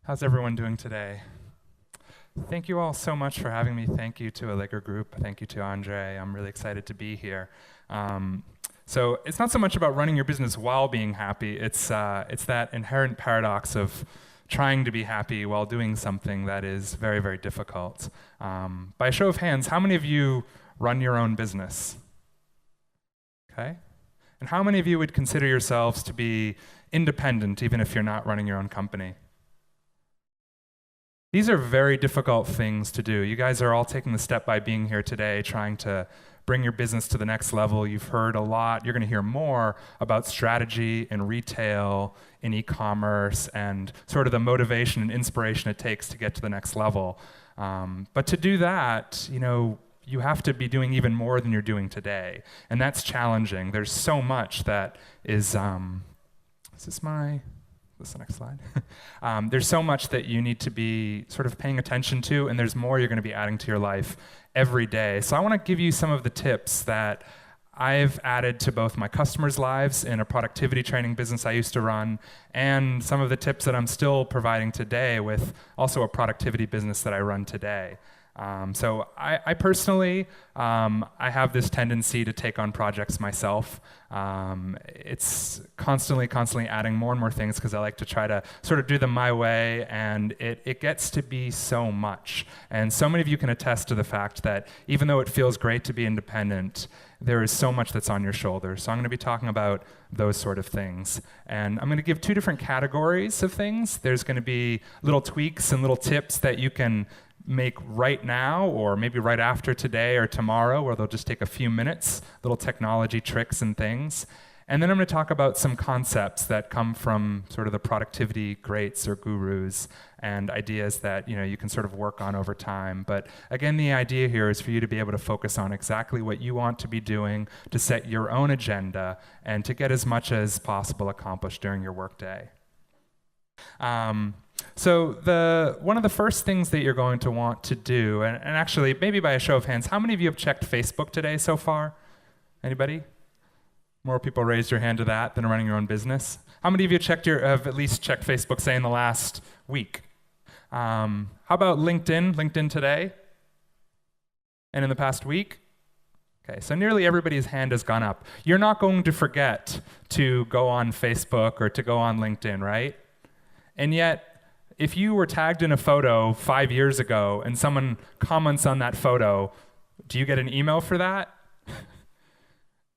How's everyone doing today? Thank you all so much for having me. Thank you to Allegro Group. Thank you to Andre. I'm really excited to be here. So it's not so much about running your business while being happy. It's that inherent paradox of trying to be happy while doing something that is very, very difficult. By a show of hands, how many of you run your own business? Okay. And how many of you would consider yourselves to be independent even if you're not running your own company? These are very difficult things to do. You guys are all taking the step by being here today, trying to bring your business to the next level. You've heard a lot. You're going to hear more about strategy in retail, in e-commerce, and sort of the motivation and inspiration it takes to get to the next level. But to do that, you have to be doing even more than you're doing today. And that's challenging. There's so much that is this is the next slide. There's so much that you need to be sort of paying attention to, and there's more you're going to be adding to your life every day. So I want to give you some of the tips that I've added to both my customers' lives in a productivity training business I used to run, and some of the tips that I'm still providing today with also a productivity business that I run today. So I personally, I have this tendency to take on projects myself. It's constantly adding more and more things because I like to try to sort of do them my way, and it gets to be so much. And so many of you can attest to the fact that even though it feels great to be independent, there is so much that's on your shoulders. So I'm going to be talking about those sort of things. And I'm going to give two different categories of things. There's going to be little tweaks and little tips that you can make right now or maybe right after today or tomorrow, where they'll just take a few minutes, little technology tricks and things. And then I'm going to talk about some concepts that come from sort of the productivity greats or gurus and ideas that you can sort of work on over time. But again, the idea here is for you to be able to focus on exactly what you want to be doing, to set your own agenda, and to get as much as possible accomplished during your workday. So one of the first things that you're going to want to do, and actually maybe by a show of hands, how many of you have checked Facebook today so far? Anybody? More people raised your hand to that than running your own business. How many of you have at least checked Facebook, say, in the last week? How about LinkedIn? LinkedIn today? And in the past week? Okay, so nearly everybody's hand has gone up. You're not going to forget to go on Facebook or to go on LinkedIn, right? And yet, if you were tagged in a photo 5 years ago and someone comments on that photo, do you get an email for that?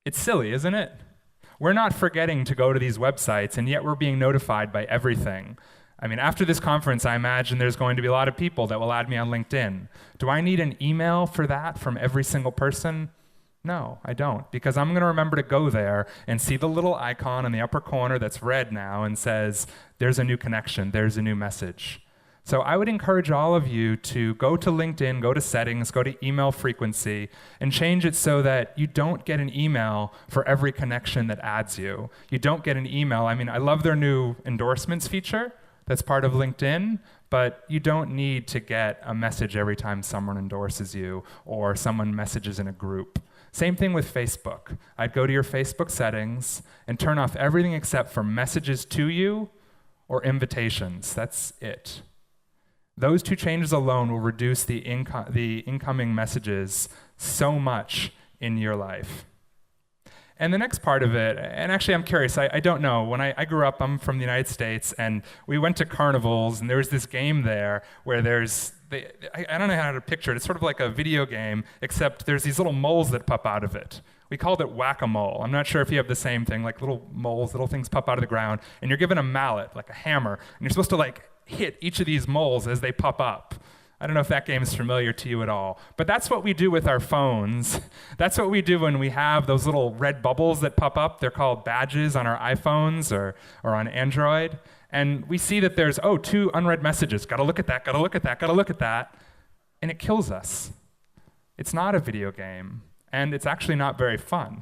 It's silly, isn't it? We're not forgetting to go to these websites, and yet we're being notified by everything. I mean, after this conference, I imagine there's going to be a lot of people that will add me on LinkedIn. Do I need an email for that from every single person? No, I don't, because I'm going to remember to go there and see the little icon in the upper corner that's red now and says, there's a new connection, there's a new message. So I would encourage all of you to go to LinkedIn, go to settings, go to email frequency, and change it so that you don't get an email for every connection that adds you. You don't get an email. I mean, I love their new endorsements feature that's part of LinkedIn, but you don't need to get a message every time someone endorses you or someone messages in a group. Same thing with Facebook. I'd go to your Facebook settings and turn off everything except for messages to you or invitations. That's it. Those two changes alone will reduce the incoming messages so much in your life. And the next part of it, and actually I'm curious, I don't know. When I grew up, I'm from the United States, and we went to carnivals, and there was this game there where I don't know how to picture it. It's sort of like a video game, except there's these little moles that pop out of it. We called it whack-a-mole. I'm not sure if you have the same thing, like little moles, little things pop out of the ground, and you're given a mallet, like a hammer, and you're supposed to hit each of these moles as they pop up. I don't know if that game is familiar to you at all, but that's what we do with our phones. That's what we do when we have those little red bubbles that pop up. They're called badges on our iPhones or on Android. And we see that there's, 2 unread messages. Gotta look at that, gotta look at that, gotta look at that. And it kills us. It's not a video game, and it's actually not very fun.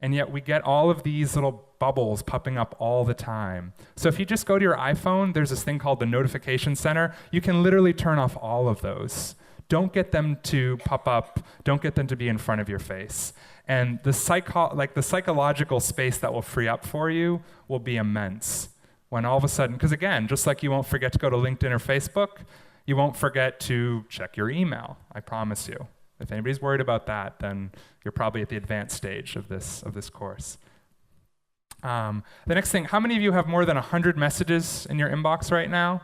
And yet we get all of these little bubbles popping up all the time. So if you just go to your iPhone, there's this thing called the notification center. You can literally turn off all of those. Don't get them to pop up. Don't get them to be in front of your face. And the psychological space that will free up for you will be immense. When all of a sudden, because again, just like you won't forget to go to LinkedIn or Facebook, you won't forget to check your email, I promise you. If anybody's worried about that, then you're probably at the advanced stage of this course. The next thing, how many of you have more than 100 messages in your inbox right now?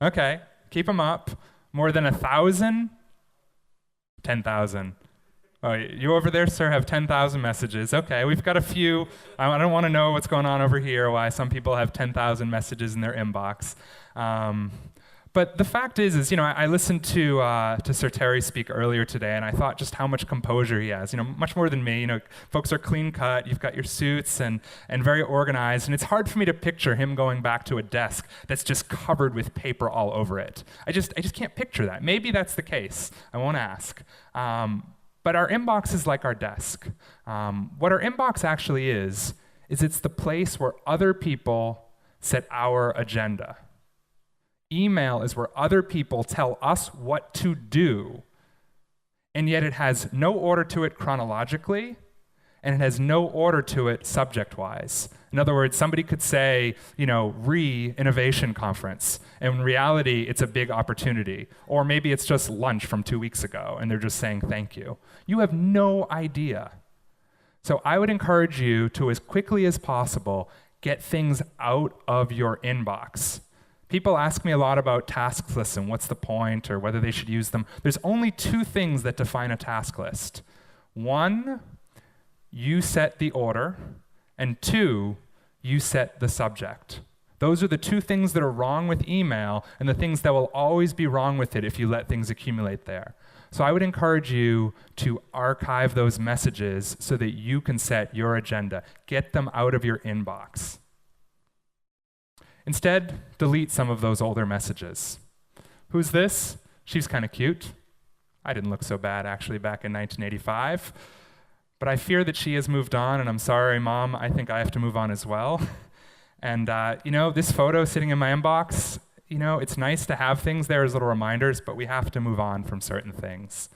Okay, keep them up. More than 1,000? 10,000. Oh, you over there, sir, have 10,000 messages. Okay, we've got a few. I don't want to know what's going on over here, why some people have 10,000 messages in their inbox. But the fact is, I listened to Sir Terry speak earlier today, and I thought just how much composure he has. Much more than me. Folks are clean cut. You've got your suits and very organized, and it's hard for me to picture him going back to a desk that's just covered with paper all over it. I just can't picture that. Maybe that's the case. I won't ask. But our inbox is like our desk. What our inbox actually is it's the place where other people set our agenda. Email is where other people tell us what to do, and yet it has no order to it chronologically, and it has no order to it subject-wise. In other words, somebody could say, E-nnovation conference, and in reality, it's a big opportunity. Or maybe it's just lunch from 2 weeks ago, and they're just saying thank you. You have no idea. So I would encourage you to, as quickly as possible, get things out of your inbox. People ask me a lot about task lists and what's the point or whether they should use them. There's only two things that define a task list. One, you set the order, and two, you set the subject. Those are the two things that are wrong with email and the things that will always be wrong with it if you let things accumulate there. So I would encourage you to archive those messages so that you can set your agenda. Get them out of your inbox. Instead, delete some of those older messages. Who's this? She's kind of cute. I didn't look so bad, actually, back in 1985. But I fear that she has moved on, and I'm sorry, Mom, I think I have to move on as well. And, this photo sitting in my inbox, it's nice to have things there as little reminders, but we have to move on from certain things.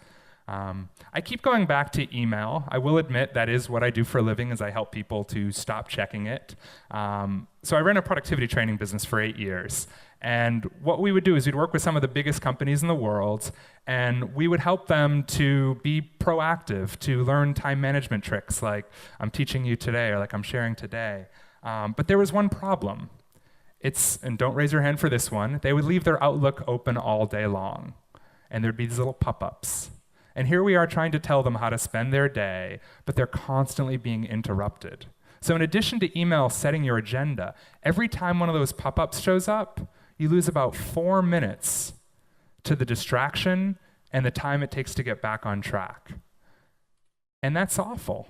I keep going back to email. I will admit that is what I do for a living, is I help people to stop checking it. So I ran a productivity training business for 8 years. And what we would do is we'd work with some of the biggest companies in the world, and we would help them to be proactive, to learn time management tricks like I'm teaching you today or like I'm sharing today. But there was one problem. And don't raise your hand for this one, they would leave their Outlook open all day long. And there'd be these little pop-ups. And here we are trying to tell them how to spend their day, but they're constantly being interrupted. So in addition to email setting your agenda, every time one of those pop-ups shows up, you lose about 4 minutes to the distraction and the time it takes to get back on track. And that's awful.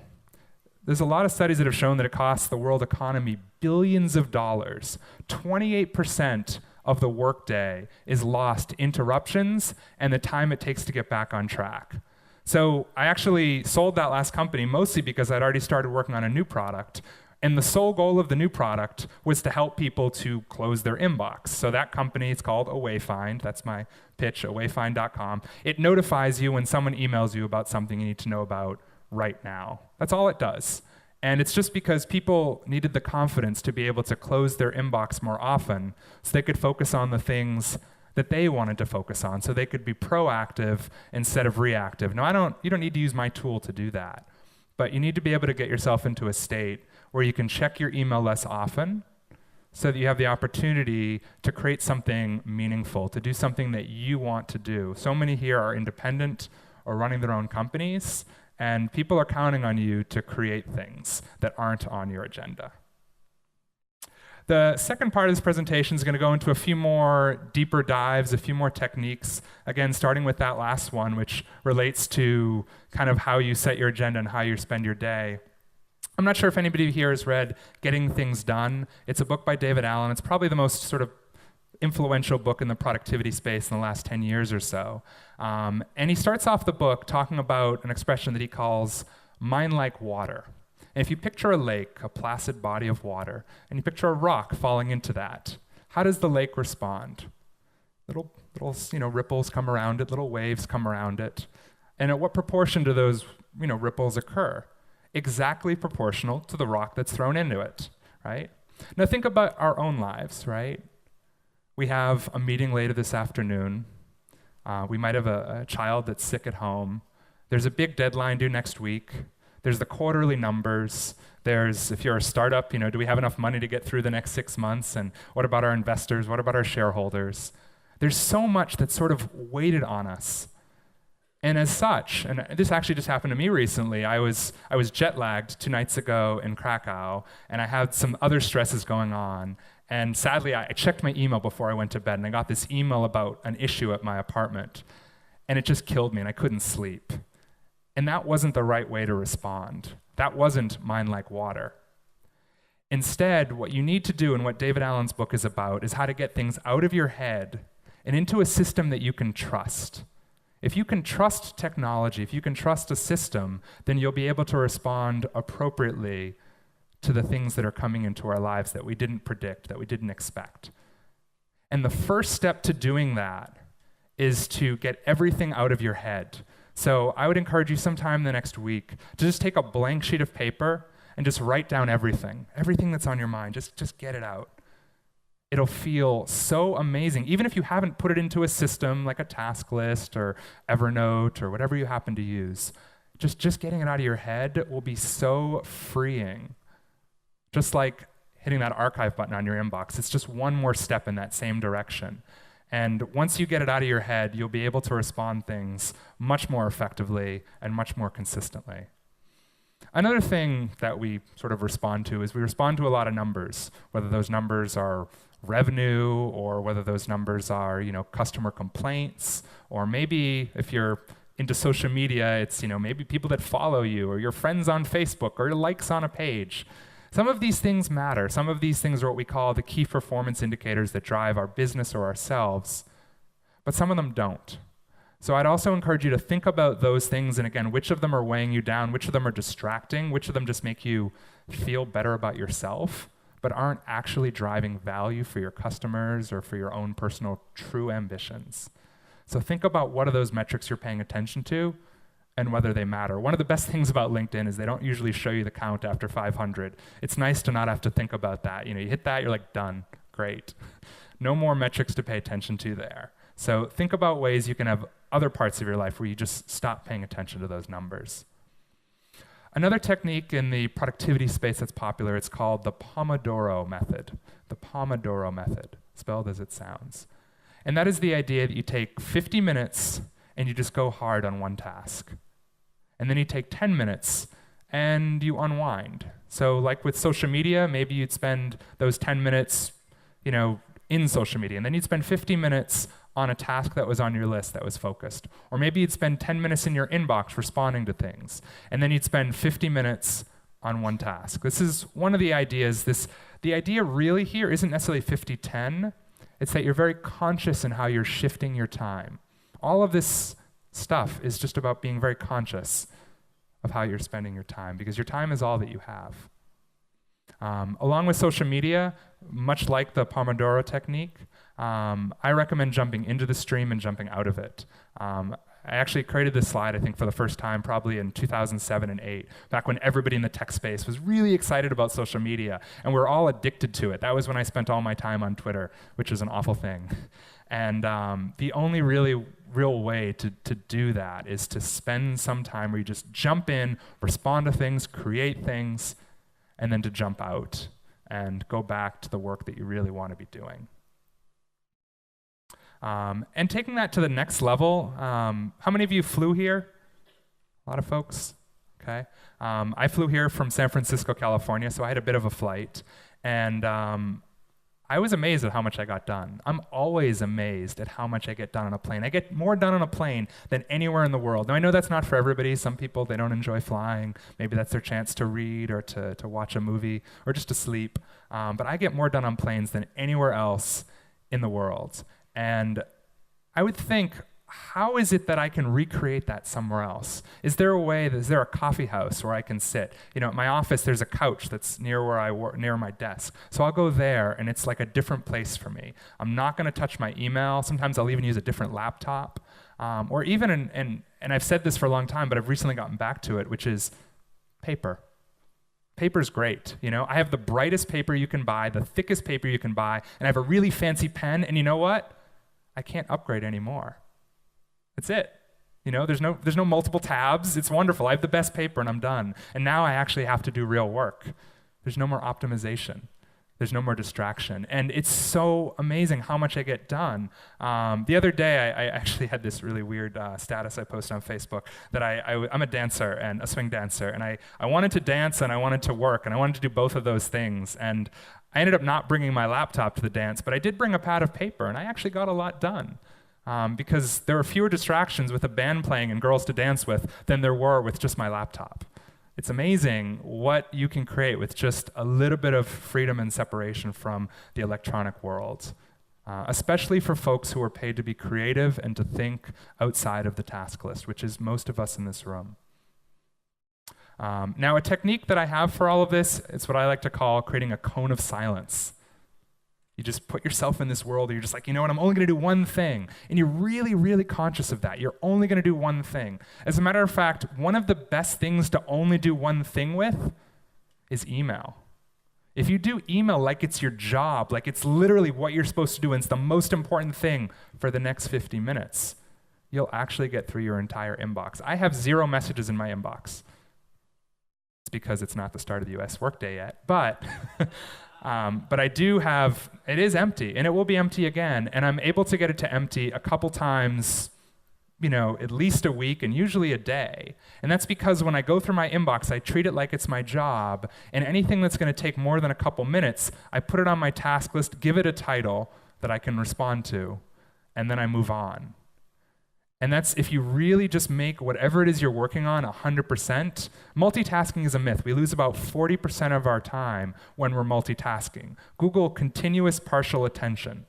There's a lot of studies that have shown that it costs the world economy billions of dollars. 28% of the workday is lost to interruptions and the time it takes to get back on track. So I actually sold that last company mostly because I'd already started working on a new product, and the sole goal of the new product was to help people to close their inbox. So that company, it's called Awayfind. That's my pitch, awayfind.com. It notifies you when someone emails you about something you need to know about right now. That's all it does. And it's just because people needed the confidence to be able to close their inbox more often so they could focus on the things that they wanted to focus on, so they could be proactive instead of reactive. Now, you don't need to use my tool to do that, but you need to be able to get yourself into a state where you can check your email less often so that you have the opportunity to create something meaningful, to do something that you want to do. So many here are independent or running their own companies, and people are counting on you to create things that aren't on your agenda. The second part of this presentation is going to go into a few more deeper dives, a few more techniques, again, starting with that last one, which relates to kind of how you set your agenda and how you spend your day. I'm not sure if anybody here has read Getting Things Done. It's a book by David Allen. It's probably the most sort of influential book in the productivity space in the last 10 years or so. And he starts off the book talking about an expression that he calls mind like water. And if you picture a lake, a placid body of water, and you picture a rock falling into that, how does the lake respond? Little ripples come around it, little waves come around it. And at what proportion do those ripples occur? Exactly proportional to the rock that's thrown into it, right? Now think about our own lives, right? We have a meeting later this afternoon. We might have a child that's sick at home. There's a big deadline due next week. There's the quarterly numbers. There's, if you're a startup, do we have enough money to get through the next 6 months? And what about our investors? What about our shareholders? There's so much that's sort of weighted on us. And as such, and this actually just happened to me recently, I was jet lagged 2 nights ago in Krakow, and I had some other stresses going on. And sadly, I checked my email before I went to bed, and I got this email about an issue at my apartment. And it just killed me, and I couldn't sleep. And that wasn't the right way to respond. That wasn't mind like water. Instead, what you need to do, and what David Allen's book is about, is how to get things out of your head and into a system that you can trust. If you can trust technology, if you can trust a system, then you'll be able to respond appropriately to the things that are coming into our lives that we didn't predict, that we didn't expect. And the first step to doing that is to get everything out of your head. So I would encourage you sometime in the next week to just take a blank sheet of paper and just write down everything that's on your mind. Just get it out. It'll feel so amazing. Even if you haven't put it into a system like a task list or Evernote or whatever you happen to use, just getting it out of your head will be so freeing. Just like hitting that archive button on your inbox, it's just one more step in that same direction. And once you get it out of your head, you'll be able to respond things much more effectively and much more consistently. Another thing that we sort of respond to is we respond to a lot of numbers, whether those numbers are revenue or whether those numbers are, customer complaints, or maybe if you're into social media, it's, maybe people that follow you or your friends on Facebook or your likes on a page. Some of these things matter. Some of these things are what we call the key performance indicators that drive our business or ourselves, but some of them don't. So I'd also encourage you to think about those things, and again, which of them are weighing you down, which of them are distracting, which of them just make you feel better about yourself, but aren't actually driving value for your customers or for your own personal true ambitions. So think about what are those metrics you're paying attention to and whether they matter. One of the best things about LinkedIn is they don't usually show you the count after 500. It's nice to not have to think about that. You hit that, you're like, done, great. No more metrics to pay attention to there. So think about ways you can have other parts of your life where you just stop paying attention to those numbers. Another technique in the productivity space that's popular, it's called the Pomodoro method. The Pomodoro method, spelled as it sounds. And that is the idea that you take 50 minutes and you just go hard on one task. And then you take 10 minutes and you unwind. So like with social media, maybe you'd spend those 10 minutes, in social media, and then you'd spend 50 minutes on a task that was on your list that was focused. Or maybe you'd spend 10 minutes in your inbox responding to things, and then you'd spend 50 minutes on one task. This is one of the ideas. The idea really here isn't necessarily 50-10. It's that you're very conscious in how you're shifting your time. All of this stuff is just about being very conscious of how you're spending your time, because your time is all that you have. Along with social media, much like the Pomodoro technique, I recommend jumping into the stream and jumping out of it. I actually created this slide, I think, for the first time probably in 2007 and 2008, back when everybody in the tech space was really excited about social media, and we were all addicted to it. That was when I spent all my time on Twitter, which is an awful thing. And the only really real way to do that is to spend some time where you just jump in, respond to things, create things, and then to jump out and go back to the work that you really want to be doing. And taking that to the next level, how many of you flew here? A lot of folks? Okay. I flew here from San Francisco, California, so I had a bit of a flight. And I was amazed at how much I got done. I'm always amazed at how much I get done on a plane. I get more done on a plane than anywhere in the world. Now, I know that's not for everybody. Some people, they don't enjoy flying. Maybe that's their chance to read or to watch a movie or just to sleep. But I get more done on planes than anywhere else in the world. And I would think, how is it that I can recreate that somewhere else? Is there a way, is there a coffee house where I can sit? At my office, there's a couch that's near where I work, near my desk. So I'll go there, and it's like a different place for me. I'm not going to touch my email. Sometimes I'll even use a different laptop. Or even, and I've said this for a long time, but I've recently gotten back to it, which is paper. Paper's great, you know? I have the brightest paper you can buy, the thickest paper you can buy, and I have a really fancy pen, and you know what? I can't upgrade anymore. That's it. You know, there's no multiple tabs. It's wonderful. I have the best paper and I'm done. And now I actually have to do real work. There's no more optimization. There's no more distraction. And it's so amazing how much I get done. The other day, I actually had this really weird status I posted on Facebook that I'm a dancer and a swing dancer. And I wanted to dance and I wanted to work and I wanted to do both of those things. And I ended up not bringing my laptop to the dance, but I did bring a pad of paper and I actually got a lot done. Because there were fewer distractions with a band playing and girls to dance with than there were with just my laptop. It's amazing what you can create with just a little bit of freedom and separation from the electronic world, especially for folks who are paid to be creative and to think outside of the task list, which is most of us in this room. Now, a technique that I have for all of this is what I like to call creating a cone of silence. You just put yourself in this world, and you're just like, you know what, I'm only going to do one thing. And you're really, really conscious of that. You're only going to do one thing. As a matter of fact, one of the best things to only do one thing with is email. If you do email like it's your job, like it's literally what you're supposed to do, and it's the most important thing for the next 50 minutes, you'll actually get through your entire inbox. I have 0 messages in my inbox. It's because it's not the start of the US workday yet, but I do have, it is empty, and it will be empty again, and I'm able to get it to empty a couple times, you know, at least a week, and usually a day. And that's because when I go through my inbox, I treat it like it's my job, and anything that's going to take more than a couple minutes, I put it on my task list, give it a title that I can respond to, and then I move on. And that's if you really just make whatever it is you're working on 100%. Multitasking is a myth. We lose about 40% of our time when we're multitasking. Google continuous partial attention.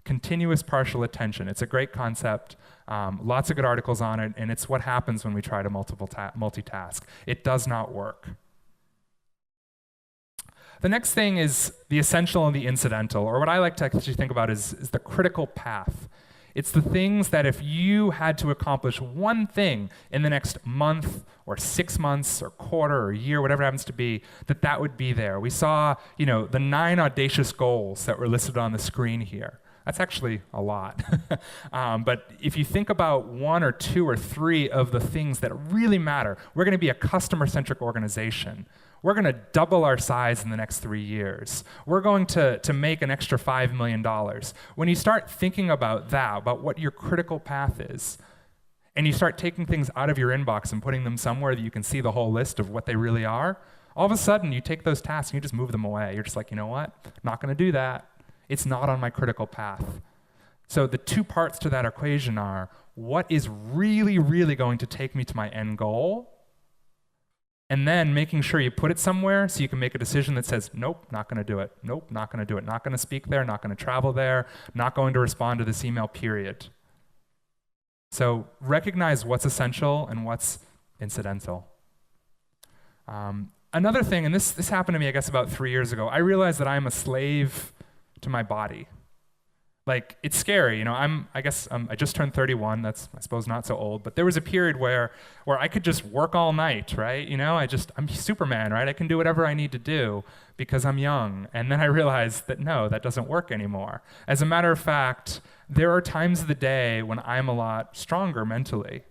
Continuous partial attention. It's a great concept. Lots of good articles on it, and it's what happens when we try to multitask. It does not work. The next thing is the essential and the incidental, or what I like to actually think about is the critical path. It's the things that if you had to accomplish one thing in the next month or 6 months or quarter or year, whatever it happens to be, that would be there. We saw, you know, the 9 audacious goals that were listed on the screen here. That's actually a lot. But if you think about 1 or 2 or 3 of the things that really matter, we're going to be a customer-centric organization. We're going to double our size in the next 3 years. We're going to make an extra $5 million. When you start thinking about that, about what your critical path is, and you start taking things out of your inbox and putting them somewhere that you can see the whole list of what they really are, all of a sudden you take those tasks and you just move them away. You're just like, you know what? Not going to do that. It's not on my critical path. So the 2 parts to that equation are, what is really, really going to take me to my end goal? And then making sure you put it somewhere so you can make a decision that says, nope, not going to do it. Nope, not going to do it. Not going to speak there, not going to travel there, not going to respond to this email, period. So recognize what's essential and what's incidental. Another thing, and this happened to me, I guess, about 3 years ago, I realized that I'm a slave to my body. Like, it's scary, you know, I just turned 31, that's, I suppose, not so old, but there was a period where I could just work all night, right? You know, I'm Superman, right? I can do whatever I need to do because I'm young. And then I realized that no, that doesn't work anymore. As a matter of fact, there are times of the day when I'm a lot stronger mentally.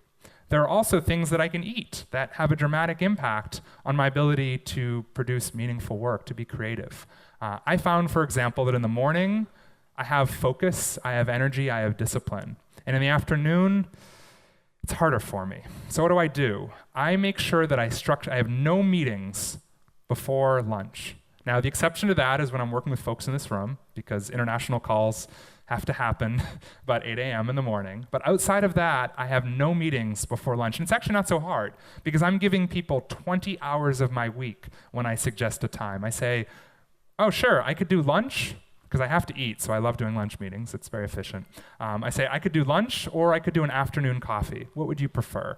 There are also things that I can eat that have a dramatic impact on my ability to produce meaningful work, to be creative. I found, for example, that in the morning, I have focus, I have energy, I have discipline. And in the afternoon, it's harder for me. So what do? I make sure that I have no meetings before lunch. Now, the exception to that is when I'm working with folks in this room, because international calls have to happen about 8 a.m. in the morning. But outside of that, I have no meetings before lunch. And it's actually not so hard, because I'm giving people 20 hours of my week when I suggest a time. I say, oh, sure, I could do lunch, because I have to eat, so I love doing lunch meetings. It's very efficient. I say, I could do lunch, or I could do an afternoon coffee. What would you prefer?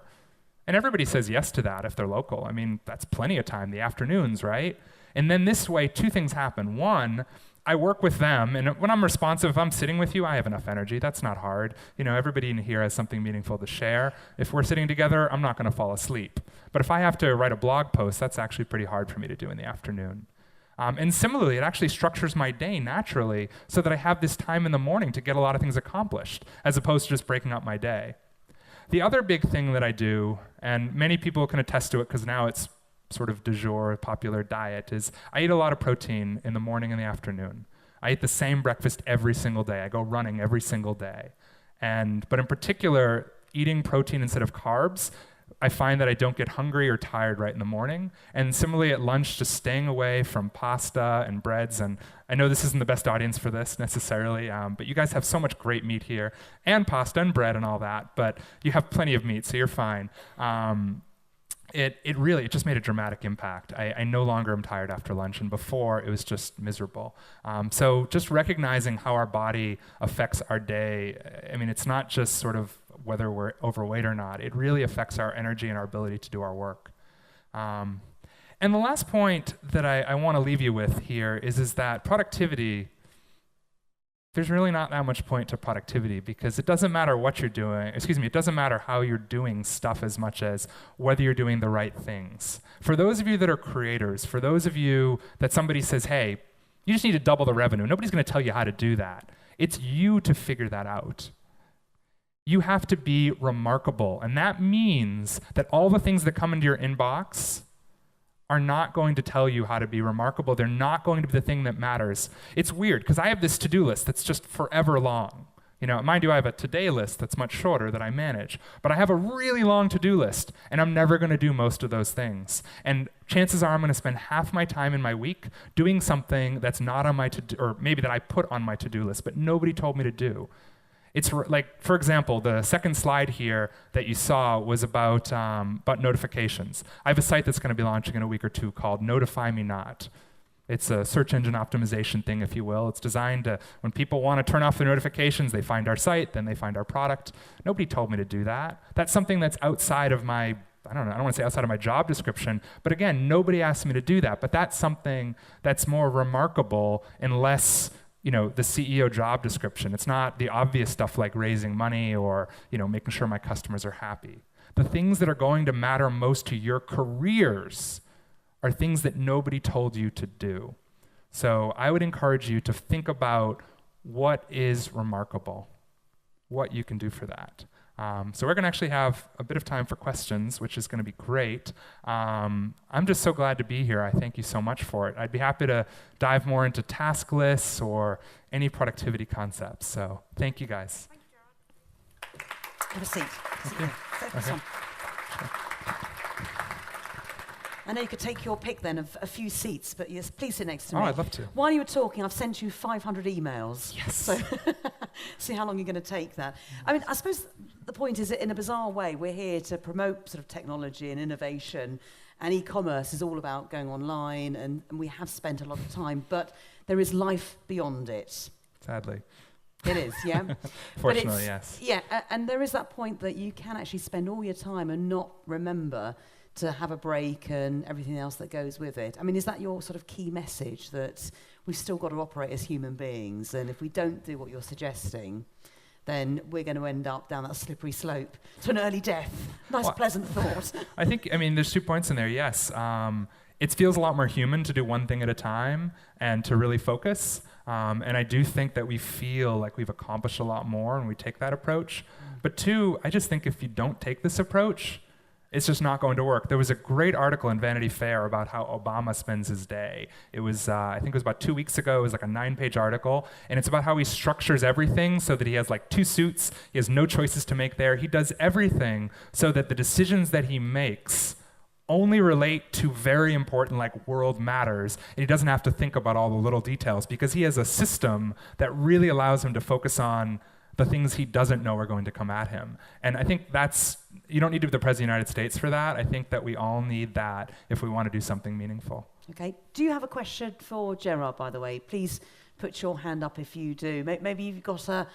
And everybody says yes to that if they're local. I mean, that's plenty of time, the afternoons, right? And then this way, 2 things happen. One, I work with them, and when I'm responsive, if I'm sitting with you, I have enough energy. That's not hard. Everybody in here has something meaningful to share. If we're sitting together, I'm not going to fall asleep. But if I have to write a blog post, that's actually pretty hard for me to do in the afternoon. And similarly, it actually structures my day naturally so that I have this time in the morning to get a lot of things accomplished, as opposed to just breaking up my day. The other big thing that I do, and many people can attest to it because now it's sort of du jour, popular diet, is I eat a lot of protein in the morning and the afternoon. I eat the same breakfast every single day. I go running every single day. But in particular, eating protein instead of carbs, I find that I don't get hungry or tired right in the morning. And similarly at lunch, just staying away from pasta and breads. And I know this isn't the best audience for this necessarily, but you guys have so much great meat here, and pasta and bread and all that, but you have plenty of meat, so you're fine. It just made a dramatic impact. I no longer am tired after lunch, and before it was just miserable. So just recognizing how our body affects our day, it's not just sort of whether we're overweight or not. It really affects our energy and our ability to do our work. And the last point that I want to leave you with here is that productivity, there's really not that much point to productivity, because it doesn't matter what you're doing, it doesn't matter how you're doing stuff as much as whether you're doing the right things. For those of you that are creators, for those of you that somebody says, hey, you just need to double the revenue, nobody's going to tell you how to do that. It's you to figure that out. You have to be remarkable, and that means that all the things that come into your inbox are not going to tell you how to be remarkable. They're not going to be the thing that matters. It's weird, because I have this to-do list that's just forever long. Mind you, I have a today list that's much shorter that I manage, but I have a really long to-do list, and I'm never going to do most of those things. And chances are I'm going to spend half my time in my week doing something that's not on my to-do, or maybe that I put on my to-do list, but nobody told me to do. It's like, for example, the second slide here that you saw was about notifications. I have a site that's going to be launching in a week or two called Notify Me Not. It's a search engine optimization thing, if you will. It's designed to, when people want to turn off their notifications, they find our site, then they find our product. Nobody told me to do that. That's something that's outside of my, I don't want to say outside of my job description, but again, nobody asked me to do that. But that's something that's more remarkable and less the CEO job description. It's not the obvious stuff like raising money or making sure my customers are happy. The things that are going to matter most to your careers are things that nobody told you to do. So I would encourage you to think about what is remarkable, what you can do for that. So we're going to actually have a bit of time for questions, which is going to be great. I'm just so glad to be here. I thank you so much for it. I'd be happy to dive more into task lists or any productivity concepts. So thank you, guys. Thank you, Jared. Have a seat. Okay. Okay. I know you could take your pick then of a few seats, but yes, please sit next to me. Oh, I'd love to. While you were talking, I've sent you 500 emails. Yes. So see how long you're going to take that. I suppose the point is that in a bizarre way, we're here to promote sort of technology and innovation, and e-commerce is all about going online, and we have spent a lot of time, but there is life beyond it. Sadly. It is, yeah? Fortunately, yes. Yeah, and there is that point that you can actually spend all your time and not remember to have a break and everything else that goes with it. Is that your sort of key message, that we've still got to operate as human beings, and if we don't do what you're suggesting, then we're going to end up down that slippery slope to an early death? Nice, pleasant thought. I think, there's 2 points in there, yes. It feels a lot more human to do one thing at a time and to really focus. And I do think that we feel like we've accomplished a lot more when we take that approach. But 2, I just think if you don't take this approach, it's just not going to work. There was a great article in Vanity Fair about how Obama spends his day. It was, I think it was about 2 weeks ago. It was like a 9-page article, and it's about how he structures everything so that he has like 2 suits. He has no choices to make there. He does everything so that the decisions that he makes only relate to very important like world matters, and he doesn't have to think about all the little details because he has a system that really allows him to focus on the things he doesn't know are going to come at him. And I think you don't need to be the President of the United States for that. I think that we all need that if we want to do something meaningful. Okay. Do you have a question for Gerard, by the way? Please put your hand up if you do. Maybe you've got a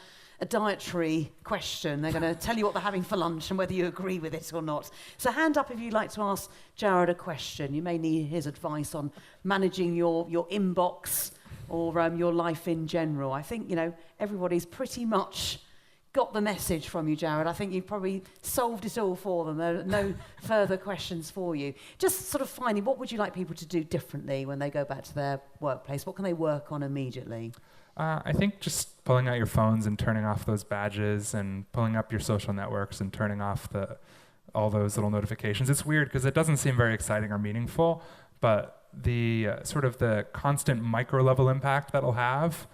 dietary question. They're going to tell you what they're having for lunch and whether you agree with it or not. So hand up if you'd like to ask Jared a question. You may need his advice on managing your inbox or your life in general. I think, everybody's pretty much got the message from you, Jared. I think you've probably solved it all for them. There are no further questions for you. Just sort of finally, what would you like people to do differently when they go back to their workplace? What can they work on immediately? I think just pulling out your phones and turning off those badges and pulling up your social networks and turning off all those little notifications. It's weird because it doesn't seem very exciting or meaningful, but the sort of the constant micro level impact that'll have,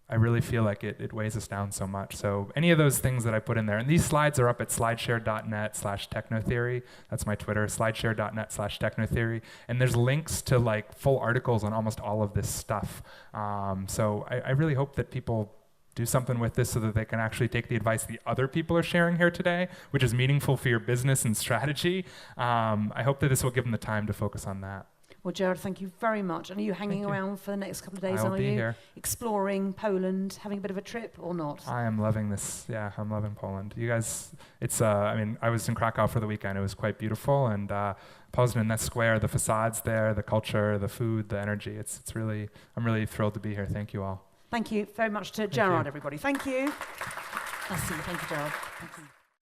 I really feel like it weighs us down so much. So any of those things that I put in there, and these slides are up at slideshare.net/technotheory. That's my Twitter, slideshare.net/technotheory. And there's links to like full articles on almost all of this stuff. So I really hope that people do something with this so that they can actually take the advice the other people are sharing here today, which is meaningful for your business and strategy. I hope that this will give them the time to focus on that. Well, Jared, thank you very much. And are you hanging around for the next couple of days? I'll be here. Exploring Poland, having a bit of a trip or not? I am loving this. Yeah, I'm loving Poland. You guys, it's, I was in Krakow for the weekend. It was quite beautiful. And Poznań, that square, the facades there, the culture, the food, the energy. I'm really thrilled to be here. Thank you all. Thank you very much to Jared, everybody. Thank you. Thank you, Jared. Thank you.